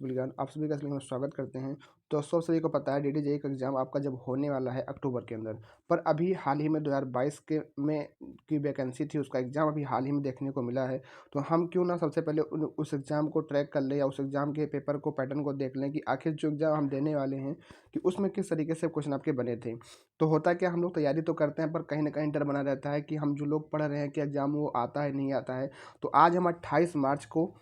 ज्ञान आप सभी का इसलिए स्वागत करते हैं। तो सब सभी को पता है डीडीजेई का एग्ज़ाम आपका जब होने वाला है अक्टूबर के अंदर, पर अभी हाल ही में 2022 के में की वैकेंसी थी, उसका एग्ज़ाम अभी हाल ही में देखने को मिला है। तो हम क्यों ना सबसे पहले उस एग्ज़ाम को ट्रैक कर लें या उस एग्ज़ाम के पेपर को पैटर्न को देख लें कि आखिर जो एग्ज़ाम हम देने वाले हैं कि उसमें किस तरीके से क्वेश्चन आपके बने थे। तो होता क्या, हम लोग तैयारी तो करते हैं पर कहीं न कहीं डर बना रहता है कि हम जो लोग पढ़ रहे हैं कि एग्ज़ाम वो आता है नहीं आता है। तो आज हम 28 मार्च को,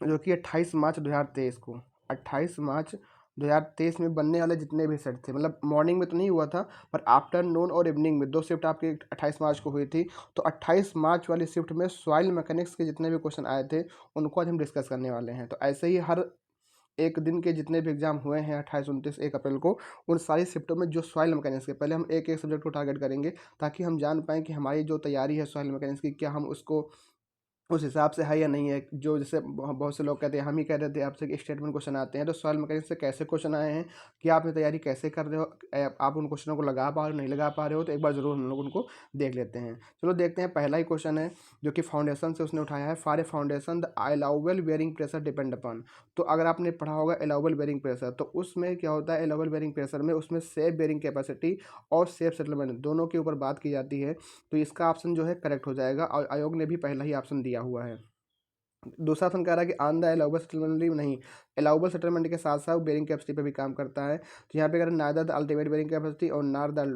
जो कि 28 मार्च 2023 को, 28 मार्च 2023 में बनने वाले जितने भी सेट थे, मतलब मॉर्निंग में तो नहीं हुआ था पर आफ्टरनून और इवनिंग में 2 शिफ्ट आपकी 28 मार्च को हुई थी। तो 28 मार्च वाली शिफ्ट में सॉइल मैकेनिक्स के जितने भी क्वेश्चन आए थे उनको आज हम डिस्कस करने वाले हैं। तो ऐसे ही हर एक दिन के जितने भी एग्जाम हुए हैं 28, 29, 1 अप्रैल को, उन सारी शिफ्टों में जो सॉइल मैकेनिक्स के पहले हम एक एक सब्जेक्ट को टारगेट करेंगे ताकि हम जान पाएँ कि हमारी जो तैयारी है सॉइल मैकेनिक्स की, क्या हम उसको उस हिसाब से है या नहीं है। जो जैसे बहुत से लोग कहते हैं, हम ही कह रहे थे आपसे कि स्टेटमेंट क्वेश्चन आते हैं, तो सॉइल मैकेनिक्स से कैसे क्वेश्चन आए हैं, कि आपने तैयारी कैसे कर रहे हो, आप उन क्वेश्चनों को लगा पा रहे हो नहीं लगा पा रहे हो, तो एक बार ज़रूर हम लोग उनको देख लेते हैं। चलो देखते हैं, पहला ही क्वेश्चन है जो कि फाउंडेशन से उसने उठाया है। For a foundation the allowable bearing pressure depend upon. तो अगर आपने पढ़ा होगा अलाउबल बेयरिंग प्रेशर, तो उसमें क्या होता है, अलाउबल बेयरिंग प्रेशर में उसमें सेफ बेयरिंग कैपेसिटी और सेफ सेटलमेंट दोनों के ऊपर बात की जाती है। तो इसका ऑप्शन जो है करेक्ट हो जाएगा, और आयोग ने भी पहला ही ऑप्शन दिया हुआ है। दूसरा ऑप्शन कह रहा है कि ऑन द अलाउबल सेटलमेंट नहीं, अलाउबल सेटलमेंट के साथ साथ बेयरिंग कैपेसिटी पे भी काम करता है। तो यहाँ पे अगर neither the ultimate bearing capacity और नार द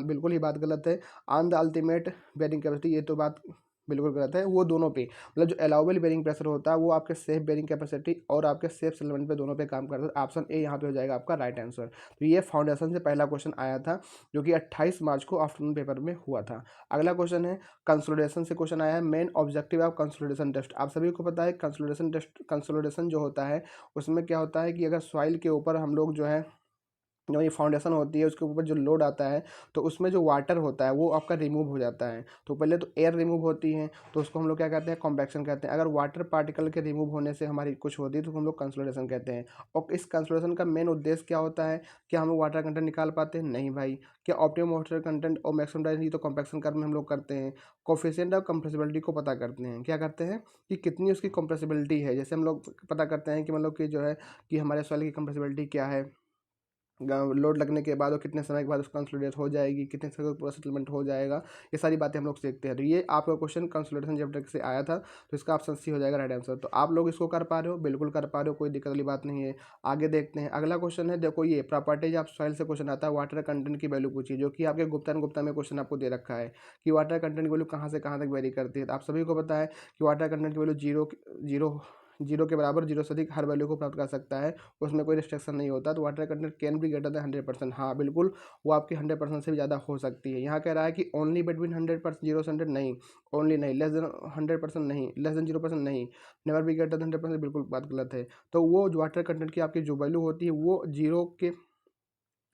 बिल्कुल ही बात गलत है। On the ultimate bearing capacity, ये तो बात बिल्कुल गलत है। वो दोनों पे, मतलब जो अलाउबल बेयरिंग प्रेशर होता है वो आपके सेफ बेयरिंग कैपेसिटी और आपके सेफ सेटलमेंट पे दोनों पे काम करता है। ऑप्शन ए यहाँ पे हो जाएगा आपका राइट आंसर। तो ये फाउंडेशन से पहला क्वेश्चन आया था जो कि 28 मार्च को आफ्टरनून पेपर में हुआ था। अगला क्वेश्चन है कंसोलिडेशन से क्वेश्चन आया है। Main objective of consolidation test, आप सभी को पता है कंसोलिडेशन टेस्ट, कंसोलिडेशन जो होता है उसमें क्या होता है कि अगर सॉइल के ऊपर हम लोग जो है, जो ये फाउंडेशन होती है उसके ऊपर जो लोड आता है, तो उसमें जो वाटर होता है वो आपका रिमूव हो जाता है। तो पहले तो एयर रिमूव होती है, तो उसको हम लोग क्या कहते हैं, कॉम्पैक्शन कहते हैं। अगर वाटर पार्टिकल के रिमूव होने से हमारी कुछ होती है तो हम लोग कंसोलिडेशन कहते हैं। और इस कंसोलिडेशन का मेन उद्देश्य क्या होता है, क्या हम लोग वाटर कंटेंट निकाल पाते हैं? नहीं भाई। क्या ऑप्टिमम वाटर कंटेंट और मैक्सिमम डाइजेशन, तो कॉम्पैक्शन कर्व में हम लोग करते हैं। कोफिशिएंट ऑफ कंप्रेसिबिलिटी को पता करते हैं, क्या करते हैं कि कितनी उसकी कंप्रेसिबिलिटी है। जैसे हम लोग पता करते हैं कि मतलब कि जो है कि हमारे सॉइल की कंप्रेसिबिलिटी क्या है, लोड लगने के बाद और कितने समय के बाद उसको कंसोलिडेट हो जाएगी, कितने समय में पूरा सेटलमेंट हो जाएगा, ये सारी बातें हम लोग सीखते हैं। तो ये आपका क्वेश्चन कंसोलिडेशन चैप्टर से आया था, तो इसका ऑप्शन सी हो जाएगा राइट आंसर। तो आप लोग इसको कर पा रहे हो, बिल्कुल कर पा रहे हो, कोई दिक्कत वाली बात नहीं है। आगे देखते हैं, अगला क्वेश्चन है, देखो ये प्रॉपर्टीज ऑफ सॉइल से क्वेश्चन आता है। वाटर कंटेंट की वैल्यू पूछी, जो कि आपके गुप्ता में क्वेश्चन आपको दे रखा है कि वाटर कंटेंट की वैल्यू कहाँ से कहाँ तक वेरी करती है। तो आप सभी को पता है कि वाटर कंटेंट की वैल्यू जीरो जीरो के बराबर, जीरो से अधिक हर वैल्यू को प्राप्त कर सकता है, उसमें कोई रिस्ट्रिक्शन नहीं होता। तो water content can be greater than 100%, हाँ बिल्कुल, वो आपकी 100% से भी ज़्यादा हो सकती है। यहाँ कह रहा है कि ओनली बिटवीन 100%, 0 से 100 नहीं, ओनली नहीं, लेस देन 100% नहीं, लेस देन 0% नहीं, नेवर बी ग्रेटर देन 100%, बिल्कुल बात गलत है। तो वो जो वाटर कंटेंट की आपकी जो वैल्यू होती है वो जीरो के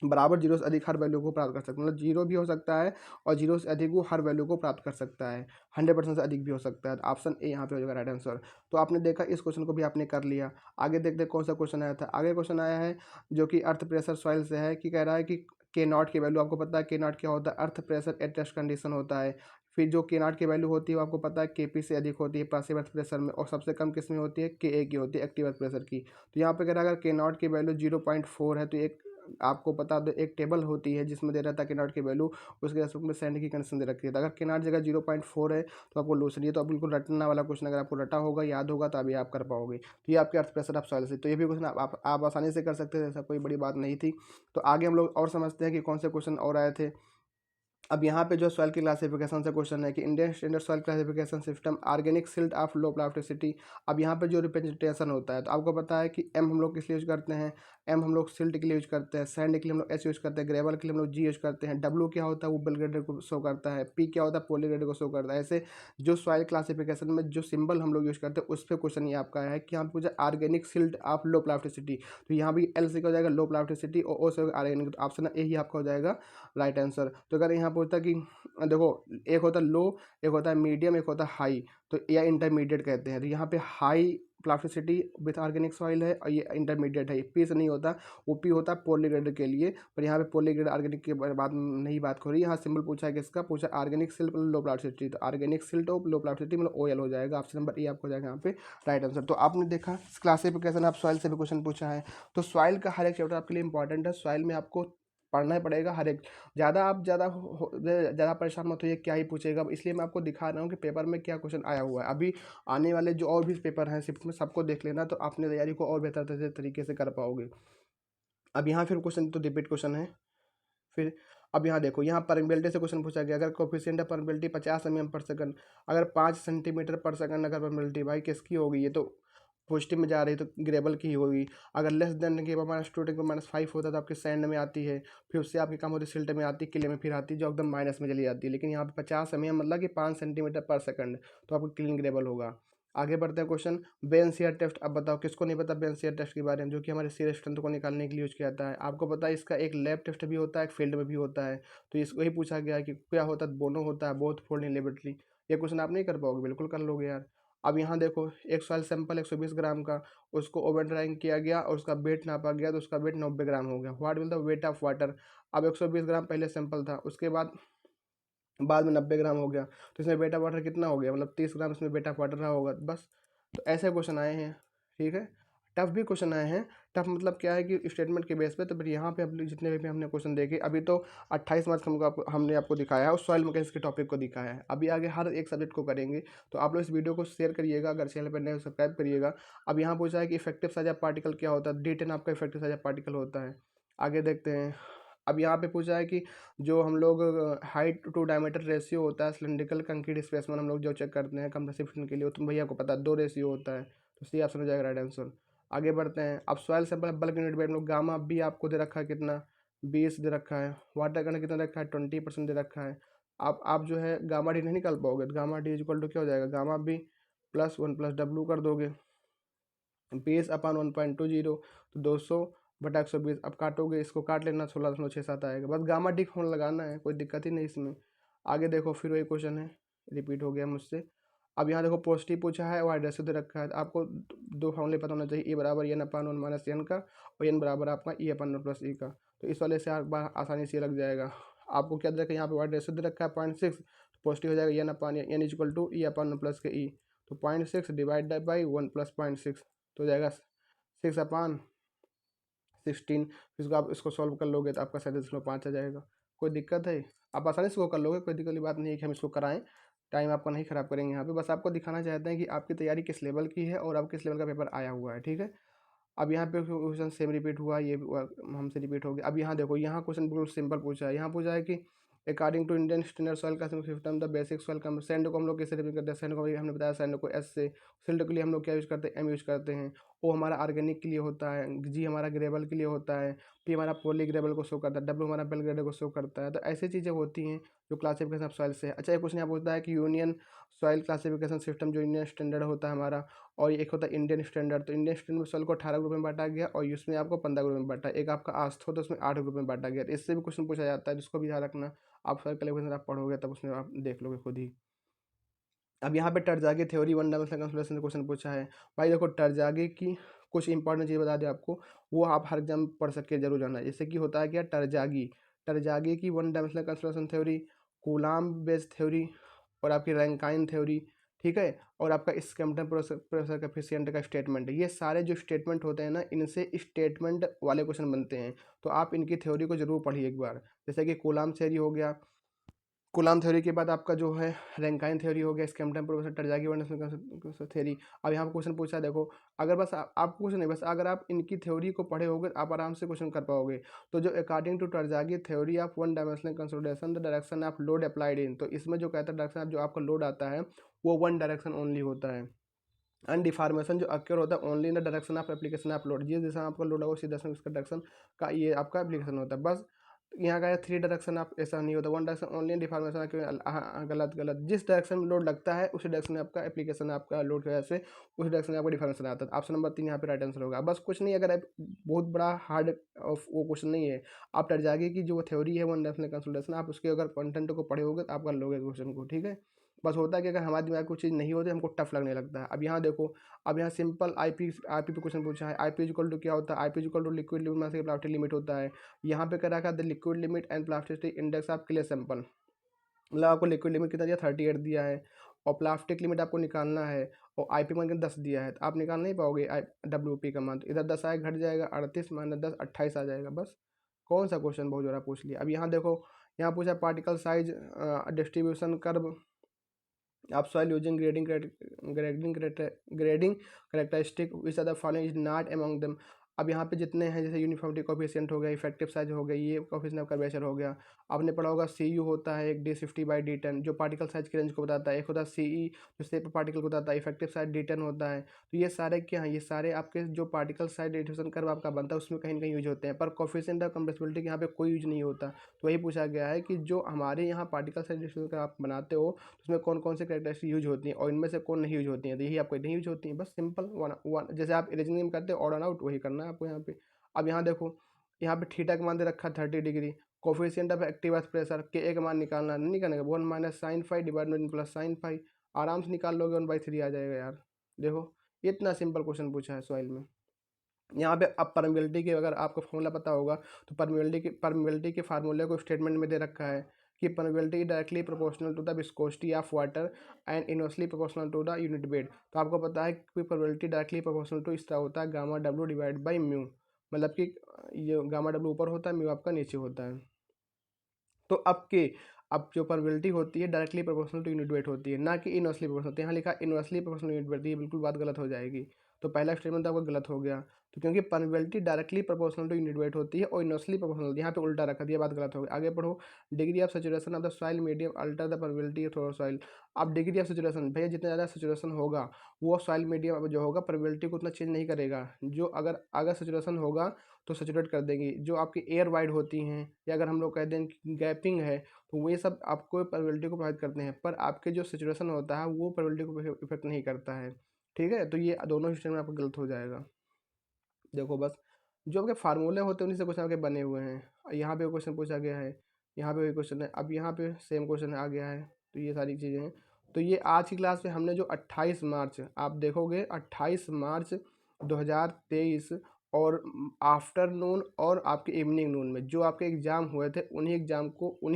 बराबर, जीरो से अधिक हर वैल्यू को प्राप्त कर सकता है। मतलब जीरो भी हो सकता है और जीरो से अधिक वो हर वैल्यू को प्राप्त कर सकता है, 100% से अधिक भी हो सकता है। ऑप्शन ए यहाँ पे हो जाएगा राइट आंसर। तो आपने देखा, इस क्वेश्चन को भी आपने कर लिया। आगे देखते हैं कौन सा क्वेश्चन आया था। आगे क्वेश्चन आया है जो कि अर्थ प्रेशर सॉइल से है, कि कह रहा है कि के नॉट की वैल्यू, आपको पता है के नॉट क्या होता है, earth pressure at test condition होता है। फिर जो के नॉट की वैल्यू होती है वो आपको पता है के पी से अधिक होती है पैसिव अर्थ प्रेशर में, और सबसे कम किस में होती है, के ए की होती है एक्टिव अर्थ प्रेशर की। तो यहाँ पे कह रहा है अगर के नॉट की वैल्यू 0.4 है, तो एक आपको बता दो एक टेबल होती है जिसमें दे रहता है केनॉट की वैल्यू, उसके रेस्पेक्ट में सैंड की कंडीशन दे रखी है। तो अगर केनॉट जगह 0.4 है तो आपको लूसरी है। तो आप बिल्कुल रटना वाला क्वेश्चन, अगर आपको रटा होगा, याद होगा, तो अभी आप कर पाओगे। तो ये आपके अर्थ प्रेशर ऑफ सॉइल से, तो ये भी क्वेश्चन आप आसानी से कर सकते थे, ऐसा कोई बड़ी बात नहीं थी। तो आगे हम लोग और समझते हैं कि कौन से क्वेश्चन और आए थे। अब यहाँ पे जो सॉइल की क्लासिफिकेशन से क्वेश्चन है कि Indian standard soil classification system organic silt of low plasticity. अब यहाँ पे जो रिप्रेजेंटेशन होता है, तो आपको पता है कि एम हम लोग किस लिए यूज करते हैं, एम हम लोग सिल्ट के लिए यूज करते हैं, सैंड के लिए हम लोग एस यूज करते हैं, ग्रेवल के लिए हम लोग जी यूज करते हैं, डब्ल्यू क्या होता है वो बेल ग्रेडर को शो करता है, पी क्या होता है पोली ग्रेडर को शो करता है। ऐसे जो सॉइल क्लासिफिकेशन में जो सिंबल हम लोग यूज करते हैं उस पर क्वेश्चन ये आपका है कि यहाँ पूछा organic silt of low plasticity. तो यहाँ भी एल से क्या हो जाएगा लो प्लास्टिसिटी, और ओ से ऑर्गेनिक। तो ऑप्शन ए ही आपका हो जाएगा राइट आंसर। तो अगर यहाँ पूछता है कि देखो, एक होता है लो, एक होता है मीडियम, एक होता है हाई, तो या इंटरमीडिएट कहते हैं। तो यहाँ पे high plasticity with organic soil है और ये इंटरमीडिएट है, पी से नहीं होता। वो पी होता है पॉलीग्रेडेड के लिए, पर यहाँ पे पॉलीग्रेड ऑर्गेनिक के बाद नहीं बात हो रही। यहाँ सिंपल पूछा है किसका, पूछा ऑर्गेनिक सिल्ट लो प्लास्टिसिटी, तो ऑर्गेनिक सिल्ट और लो प्लास्टिसिटी मतलब OL हो जाएगा। ऑप्शन नंबर ए आपको हो जाएगा यहाँ पे राइट आंसर। तो आपने देखा क्लासिफिकेशन आप सॉइल से भी क्वेश्चन पूछा है, तो सॉइल का हर एक चैप्टर आपके लिए इंपॉर्टेंट है। सॉइल में आपको पढ़ना ही पड़ेगा हर एक। ज़्यादा परेशान मत होइए क्या ही पूछेगा, इसलिए मैं आपको दिखा रहा हूँ कि पेपर में क्या क्वेश्चन आया हुआ है। अभी आने वाले जो और भी पेपर हैं शिफ्ट में, सबको देख लेना, तो अपने तैयारी को और बेहतर तरीके से कर पाओगे। अब यहाँ फिर क्वेश्चन तो रिपीट क्वेश्चन है। फिर अब यहाँ देखो, यहाँ परमेबिलिटी से क्वेश्चन पूछा गया, अगर कोफिशिएंट ऑफ परमेबिलिटी 50 mm/सेकंड, अगर 5 cm/सेकंड अगर परमेबिलिटी भाई किसकी होगी, ये तो पॉजिटिव में जा रही है तो ग्रेबल की ही होगी। अगर लेस देन के -2 × -5 होता है तो आपके सैंड में आती है, फिर उससे आपकी कम होती है सिल्ट में आती है, क्ले में फिर आती है, जो एकदम माइनस में चली जाती है। लेकिन यहाँ पे 50 mm मतलब कि 5 cm/सेकंड, तो आपको क्लीन ग्रेबल होगा। आगे बढ़ते हैं क्वेश्चन, बेनशियर टेस्ट। अब बताओ किसको नहीं पता बेनशियर टेस्ट के बारे में, जो कि हमारे शियर स्ट्रेंथ को निकालने के लिए यूज किया जाता है। आपको पता है इसका एक लैब टेस्ट भी होता है, एक फील्ड में भी होता है। तो इसको ही पूछा गया है कि क्या होता है, दोनों होता है, बोथ फोल्ड इन लेबोरेटरी। ये क्वेश्चन आप नहीं कर पाओगे, बिल्कुल कर लोगे यार। अब यहाँ देखो, एक सॉइल सैंपल 120 ग्राम का, उसको ओवन ड्राइंग किया गया और उसका वेट नापा गया, तो उसका वेट 90 ग्राम हो गया। What will the weight of water. अब 120 ग्राम पहले सैंपल था, उसके बाद में 90 ग्राम हो गया, तो इसमें बेटा वाटर कितना हो गया, मतलब 30 ग्राम इसमें बेटा वाटर रहा होगा बस। तो ऐसे क्वेश्चन आए हैं, ठीक है। टफ भी क्वेश्चन आए हैं। टफ मतलब क्या है कि स्टेटमेंट के बेस पे। तो फिर यहाँ पे अब जितने भी हमने क्वेश्चन देखे, अभी तो 28 मार्क्स हमने आपको दिखाया है, और सॉइल मैकेनिक्स के टॉपिक को दिखाया है। अभी आगे हर एक सब्जेक्ट को करेंगे, तो आप लोग इस वीडियो को शेयर करिएगा, अगर चैनल पर नए सब्सक्राइब करिएगा। अब यहाँ पूछा है कि इफेक्टिव साइज ऑफ पार्टिकल क्या होता है, D10 आपका इफेक्टिव साइज ऑफ पार्टिकल होता है। आगे देखते हैं। अब यहाँ पे पूछा है कि जो हम लोग हाइट टू डायमीटर रेशियो होता है सिलिंड्रिकल कंक्रीट स्पेसिमेन हम लोग जो चेक करते हैं कंप्रेसिव फिटिंग के लिए, तो भैया को पता है 2 रेशियो होता है, तो सी ऑप्शन हो जाएगा राइट आंसर। आगे बढ़ते हैं। अब soil sample bulk unit weight हम लोग गामा बी आपको दे रखा है कितना, 20 दे रखा है। वाटर कंटेंट कितना रखा है, 20% दे रखा है। आप जो है गामा डी नहीं निकाल पाओगे, तो गामा डी इक्वल टू क्या हो जाएगा, गामा बी +1 + W कर दोगे, 20/1.20, तो 200/120। अब काटोगे, इसको काट लेना, 16.67 आएगा। बस गामा डी फोन लगाना है, कोई दिक्कत ही नहीं इसमें। आगे देखो, फिर वही क्वेश्चन है, रिपीट हो गया मुझसे। अब यहाँ देखो पॉजिटिव पूछा है और हाइड्रेसिव दे रखा है, तो आपको दो फॉर्मूले पता होना चाहिए, E बराबर N/1 - N का, और N बराबर आपका E/1 + E का। तो इस वाले से आप आसानी से लग जाएगा। आपको क्या दे रखा है, यहाँ पे हाइड्रेसिव दे रखा है 0.6, तो पॉजिटिव हो जाएगा N इक्वल टू E/1 के E, तो 0.6 डिवाइड बाई 1 + 0.6, तो हो जाएगा 6/16। इसको आप इसको सॉल्व कर लोगे तो आपका 37.5 आ जाएगा। कोई दिक्कत है, आप आसानी से इसको कर लोगे, कोई दिक्कत की बात नहीं है कि हम इसको कराएं। टाइम आपका नहीं खराब करेंगे यहाँ पे, बस आपको दिखाना चाहते हैं कि आपकी तैयारी किस लेवल की है और आप किस लेवल का पेपर आया हुआ है, ठीक है। अब यहाँ पे क्वेश्चन सेम रिपीट हुआ, ये हमसे रिपीट हो गया। अब यहाँ देखो, यहाँ क्वेश्चन बिल्कुल सिंपल पूछा है। यहाँ पूछा है कि according to Indian standard soil का सिस्टम द बेसिक सॉइल का सैंड को हम लोग कैसे रिप्रेजेंट करते हैं, सैंड को हमने बताया, सैंड को S से, सिल्ट के लिए हम लोग क्या यूज़ करते हैं, M यूज़ करते हैं। O हमारा ऑर्गेनिक के लिए होता है, G हमारा ग्रेवल के लिए होता है, P हमारा पॉली ग्रेवल को शो करता है, W हमारा बेल ग्रेडर को शो करता है। तो ऐसी चीज़ें होती हैं जो क्लासिफिकेशन ऑफ सॉइल से है। अच्छा, एक क्वेश्चन यहाँ पूछता है कि यूनियन सॉइल क्लासिफिकेशन सिस्टम जो इंडियन स्टैंडर्ड होता है हमारा, और एक होता है इंडियन स्टैंडर्ड। तो इंडियन स्टैंडर्ड में सॉइल को 18 ग्रुप में बांटा गया, और उसमें आपको 15 ग्रुप में बांटा। एक आपका आस्थो, तो उसमें 8 ग्रुप में बांटा गया। तो इससे भी क्वेश्चन पूछा जाता है, जिसको भी ध्यान रखना। आप सॉइल कैलिब्रेशन आप पढ़ोगे तब उसमें आप देख लोगे खुद ही। अब यहाँ पे टरजागी थ्योरी 1 डायमेंशनल कंसोलिडेशन से क्वेश्चन पूछा है। भाई देखो, टरजागी की कुछ इंपॉर्टेंट चीज़ बता दें आपको, वो आप हर एग्जाम पढ़ सके जरूर जाना। जैसे कि होता है क्या, टरजागी की 1 dimensional consolidation theory, coulomb base theory, और आपकी रैंकाइन थ्योरी, ठीक है, और आपका स्कैम्पटन प्रेशर कोएफिशिएंट का स्टेटमेंट। ये सारे जो स्टेटमेंट होते हैं ना, इनसे स्टेटमेंट वाले क्वेश्चन बनते हैं। तो आप इनकी थ्योरी को जरूर पढ़िए एक बार। जैसे कि कूलाम थ्योरी हो गया, कूलाम थ्योरी के बाद आपका जो है रैंकाइन थ्योरी हो गया, स्कैम्पटन प्रोफेसर टरजागी थ्योरी। अब यहाँ पर क्वेश्चन पूछा है, देखो, अगर बस आप कुछ नहीं, बस अगर आप इनकी थ्योरी को पढ़े होगे आप आराम से क्वेश्चन कर पाओगे। तो जो according to Terzaghi theory of 1 dimensional consolidation the direction of load applied in, तो इसमें जो कहता है डायरेक्शन जो आपका लोड आता है वो 1 डायरेक्शन ओनली होता है। एंड डिफॉर्मेशन जो अक्योर होता है only in the direction of application of load, जिस दिशा में आपका लोड होगा उसी दिशा में इसका डायरेक्शन का ये आपका एप्लीकेशन होता है। बस यहाँ का है 3 डायरेक्शन आप, ऐसा नहीं होता, 1 डायरेक्शन ओनली डिफॉर्मेशन गलत गलत, जिस डायरेक्शन में लोड लगता है उसी डायरेक्शन में आपका एप्लीकेशन आपका लोड की वजह से उस डायरेक्शन में आपका डिफॉर्मेशन आता है। ऑप्शन नंबर 3 यहाँ पे राइट आंसर होगा। बस कुछ नहीं, अगर आप बहुत बड़ा हार्ड वो क्वेश्चन नहीं है, आप डर जाएगी कि जो थ्योरी है वन डायरेक्शनल कंसोलिडेशन, आप उसके अगर कंटेंट को पढ़े होगे तो आप कर लोगे क्वेश्चन को, ठीक है। बस होता है कि अगर हमारे दिमाग में कुछ चीज़ नहीं होती हमको टफ लगने लगता है। अब यहाँ देखो, अब यहाँ सिंपल आईपी पे क्वेश्चन पूछा है। आईपी इक्वल टू क्या होता है, IP equal to liquid limit minus plastic limit होता है। यहाँ पे क्या रखा the liquid limit and plasticity index of clay sample, मतलब आपको लिक्विड लिमिट कितना दिया, 38 दिया है, और प्लास्टिक लिमिट आपको निकालना है, और आईपी मान के 10 दिया है, तो आप निकाल नहीं पाओगे आई WP का मान, तो इधर 10 आए, घट जाएगा, 38 माइनस 10 28 आ जाएगा। बस कौन सा क्वेश्चन बहुत ज़्यादा पूछ लिया। अब यहाँ देखो, यहाँ पूछा पार्टिकल साइज डिस्ट्रीब्यूशन कर्व आप soil using grading characteristic which are the following is not among them. अब यहाँ पे जितने हैं, जैसे यूनिफॉर्मिटी कोफिशिएंट हो गया, इफेक्टिव साइज हो गया, ये कोफिशिएंट ऑफ कर्वेचर हो गया। आपने पढ़ा होगा CU होता है एक D50/D10 जो पार्टिकल साइज की रेंज को बताता है, एक होता है CE जो शेप पार्टिकल को बताता है, इफेक्टिव साइज D10 होता है। तो ये सारे क्या हैं, ये सारे आपके जो पार्टिकल साइज डिस्ट्रीब्यूशन कर्व आपका बनता है उसमें कहीं ना कहीं यूज होते हैं, पर कोफिशिएंट ऑफ कंप्रेसिबिलिटी के यहाँ पे कोई यूज नहीं होता। तो वही पूछा गया है कि जो हमारे यहाँ पार्टिकल साइज डिस्ट्रीब्यूशन कर्व आप बनाते हो उसमें कौन कौन से कैरेक्टरिस्टिक यूज होती हैं और इनमें से कौन नहीं यूज होती हैं, तो यही आपको नहीं यूज होती हैं। बस सिंपल वन वन, जैसे आप रीजनिंग में करते हो ऑड एंड आउट, वही करना है आपको यहाँ पे। अब यहाँ देखो, यहाँ पे थीटा का मान दे रखा 30 degree, coefficient of active earth pressure के एक मान निकालना, नहीं करने का 1 minus sine five divide by plus sine five, आराम से निकाल लोगे, 1/3 आ जाएगा यार। देखो इतना सिंपल क्वेश्चन पूछा है सॉइल में। यहाँ पे अब परमेबिलिटी के अगर आपको फॉर्मूला पता होगा, तो परमेबिलिटी के फार्मूले को स्टेटमेंट में दे रखा है कि permeability directly proportional to the viscosity of water and inversely proportional to the unit weight. तो आपको पता है कि परमेबिलिटी डायरेक्टली प्रोपोर्शनल टू इस तरह होता है gamma W divide by mu, मतलब कि ये गामा डब्ल्यू ऊपर होता है, म्यू आपका नीचे होता है। तो अब जो परमेबिलिटी होती है directly proportional to unit weight होती है, ना कि इनवर्सली प्रोपोर्शनल। तो यहाँ लिखा इनवर्सली प्रोपोर्शनल यूनिट वेट, तो ये बिल्कुल बात गलत हो जाएगी। तो पहला स्टेटमेंट तो आपका गलत हो गया, तो क्योंकि permeability directly proportional to unit weight होती है और इनवर्सली प्रोपोर्शनल, यहाँ पे उल्टा रखा दिया, बात गलत हो गई। आगे पढ़ो, degree of saturation of the soil medium alter the permeability of soil. अब डिग्री ऑफ सेचुरेशन, भैया जितना ज़्यादा सेचुरेशन होगा वो सॉइल मीडियम जो होगा परमेबिलिटी को उतना चेंज नहीं करेगा। जो अगर अगर सेचुरेशन होगा तो सेचुरेट कर देंगी, जो आपकी एयर वाइड होती हैं, या अगर हम लोग कह दें गैपिंग है, तो ये सब आपको प्रोबेबिलिटी को प्रोवाइड करते हैं, पर आपके जो सिचुएशन होता है वो प्रोबेबिलिटी को इफेक्ट नहीं करता है, ठीक है। तो ये दोनों सिस्टम में आपका गलत हो जाएगा। देखो बस जो आपके फार्मूले होते हैं उन्हीं से क्वेश्चन आपके बने हुए हैं। यहाँ पे क्वेश्चन पूछा गया है, यहाँ पे भी क्वेश्चन है, अब यहाँ पे सेम क्वेश्चन आ गया है। तो ये सारी चीज़ें हैं। तो ये आज की क्लास में हमने जो 28 मार्च, आप देखोगे 28 मार्च 2023 और आफ्टरनून और आपके इवनिंग नून में जो आपके एग्जाम हुए थे, उन्हीं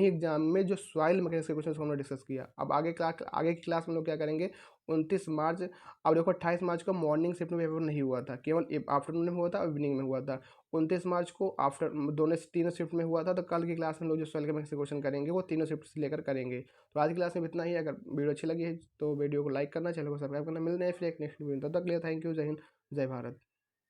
एग्जाम में जो सॉइल मैकेनिक्स के क्वेश्चन हमने डिस्कस किया। अब आगे की क्लास में लोग क्या करेंगे, 29 मार्च। अब देखो 28 मार्च को मॉर्निंग शिफ्ट में पेपर नहीं हुआ था, केवल आफ्टरनून में हुआ था और इवनिंग में हुआ था। 29 मार्च को आफ्टर दोनों तीनों शिफ्ट में हुआ था। तो कल की क्लास में लोग जो सॉइल के मैथ्स के क्वेश्चन करेंगे वो तीनों शिफ्ट से लेकर करेंगे। तो आज की क्लास में इतना ही। अगर वीडियो अच्छी लगी है तो वीडियो को लाइक करना, चैनल को सब्सक्राइब करना। मिलते हैं फिर एक नेक्स्ट वीडियो, तब तक के लिए थैंक यू, जय हिंद, जय भारत।